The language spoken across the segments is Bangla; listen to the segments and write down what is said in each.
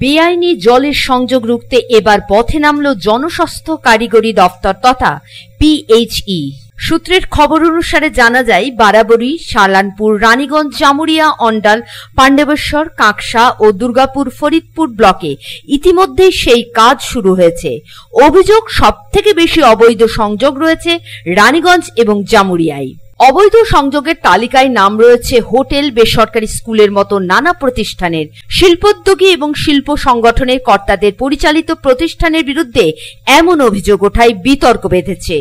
বেআইনি জলের সংযোগ রুখতে এবার পথে নামল জনস্বাস্থ্য কারিগরি দফতর তথা পিএইচই। সূত্রের খবর অনুসারে জানা যায়, বারাবরী, সালানপুর, রানীগঞ্জ, জামুরিয়া, অন্ডাল, পাণ্ডবেশ্বর, কাঁকসা ও দুর্গাপুর ফরিদপুর ব্লকে ইতিমধ্যেই সেই কাজ শুরু হয়েছে। অভিযোগ, সবথেকে বেশি অবৈধ সংযোগ রয়েছে রানীগঞ্জ এবং জামুরিয়ায়। অবৈধ সংযোগের তালিকায় নাম রয়েছে হোটেল, বেসরকারি স্কুলের মতো নানা প্রতিষ্ঠানের। শিল্পোদ্যোগী এবং শিল্প সংগঠনের কর্তাদের পরিচালিত প্রতিষ্ঠানের বিরুদ্ধে এমন অভিযোগ ওঠায় বিতর্ক বেঁধেছে।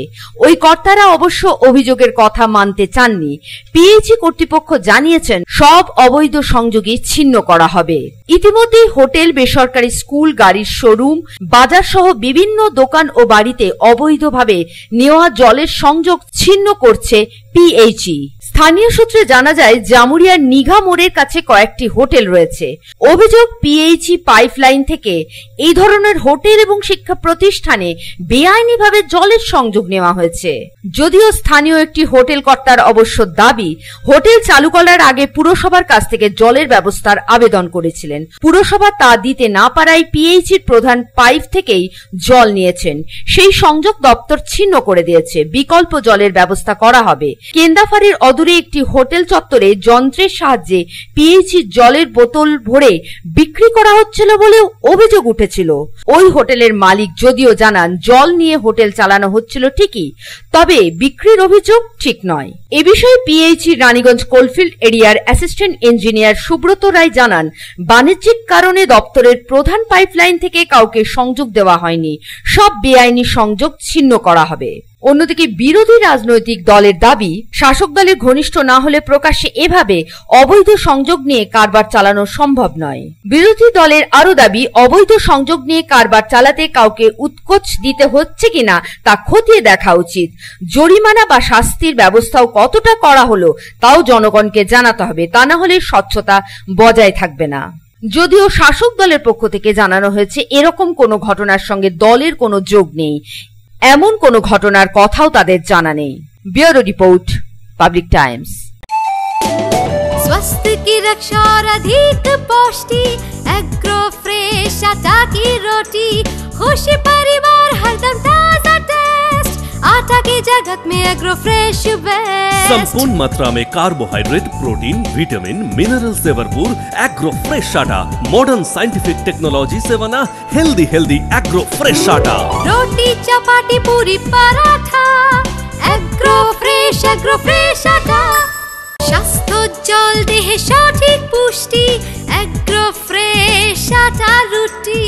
ওই কর্তারা অবশ্য অভিযোগের কথা মানতে চাননি। পিএইচই কর্তৃপক্ষ জানিয়েছেন, সব অবৈধ সংযোগই ছিন্ন করা হবে। ইতিমধ্যেই হোটেল, বেসরকারি স্কুল, গাড়ির শোরুম, বাজার সহ বিভিন্ন দোকান ও বাড়িতে অবৈধভাবে নেওয়া জলের সংযোগ ছিন্ন করছে পিএইচই। স্থানীয় সূত্রে জানা যায়, জামুরিয়ার নিঘা মোড়ের কাছে কয়েকটি হোটেল রয়েছে। অভিযোগ, পিএইচই পাইপলাইন থেকে এই ধরনের হোটেল এবং শিক্ষা প্রতিষ্ঠানে বেআইনিভাবে জলের সংযোগ নেওয়া হয়েছে। যদিও স্থানীয় একটি হোটেল কর্তার অবশ্য দাবি, হোটেল চালু করার আগে পুরসভার কাছ থেকে জলের ব্যবস্থার আবেদন করেছিলেন। পুরসভা তা দিতে না পারায় পিএইচির প্রধান পাইপ থেকেই জল নিয়েছেন। সেই সংযোগ দপ্তর ছিন্ন করে দিয়েছে। বিকল্প জলের ব্যবস্থা করা হবে। কেন্দাফাড়ির অদূরে একটি হোটেল চত্বরে যন্ত্রের সাহায্যে পিএইচির জলের বোতল ভরে বিক্রি করা হচ্ছিল বলেও অভিযোগ উঠেছিল। ওই হোটেলের মালিক যদিও জানান, জল নিয়ে হোটেল চালানো হচ্ছিল ঠিকই, তবে বিক্রির অভিযোগ ঠিক নয়। এ বিষয়ে পিএইচি রানীগঞ্জ কোলফিল্ড এরিয়ার অ্যাসিস্ট্যান্ট ইঞ্জিনিয়ার সুব্রত রায় জানান, বাণিজ্যিক কারণে দপ্তরের প্রধান পাইপলাইন থেকে কাউকে সংযোগ দেওয়া হয়নি। সব বেআইনি সংযোগ ছিন্ন করা হবে। অন্যদিকে বিরোধী রাজনৈতিক দলের দাবি, শাসক দলের ঘনিষ্ঠ না হলে প্রকাশ্যে এভাবে অবৈধ সংযোগ নিয়ে কারবার চালানো সম্ভব নয়। বিরোধী দলের আরো দাবি, অবৈধ সংযোগ নিয়ে কারবার চালাতে কাউকে উৎকোচ দিতে হচ্ছে কিনা তা খতিয়ে দেখা উচিত। জরিমানা বা শাস্তির ব্যবস্থাও কতটা করা হলো তাও জনগণকে জানাতে হবে, তা না হলে স্বচ্ছতা বজায় থাকবে না। যদিও শাসক দলের পক্ষ থেকে জানানো হয়েছে, এরকম কোনো ঘটনার সঙ্গে দলের কোনো যোগ নেই, এমন কোনো ঘটনার কথাও তাদের জানা নেই। Bureau report, public times. स्वास्थ्य की रक्षा और अधिक पौष्टि, एग्रो फ्रेश आटा की रोटी, खुशी परिवार हरदम ताजा टेस्ट, आटा की जगत में एग्रो फ्रेश बेस्ट। संपूर्ण मात्रा में कार्बोहाइड्रेट, प्रोटीन, विटामिन, मिनरल से भरपूर एग्रो फ्रेश आटा, मॉडर्न साइंटिफिक टेक्नोलॉजी से बना हेल्दी एग्रो फ्रेश आटा। रोटी, चपाती, पूरी, पराठा, एग्रो फ्रेश आटा। স্বাস্থ্য জল দেহে সঠিক পুষ্টি, এগ্রো ফ্রেশ আটা রুটি।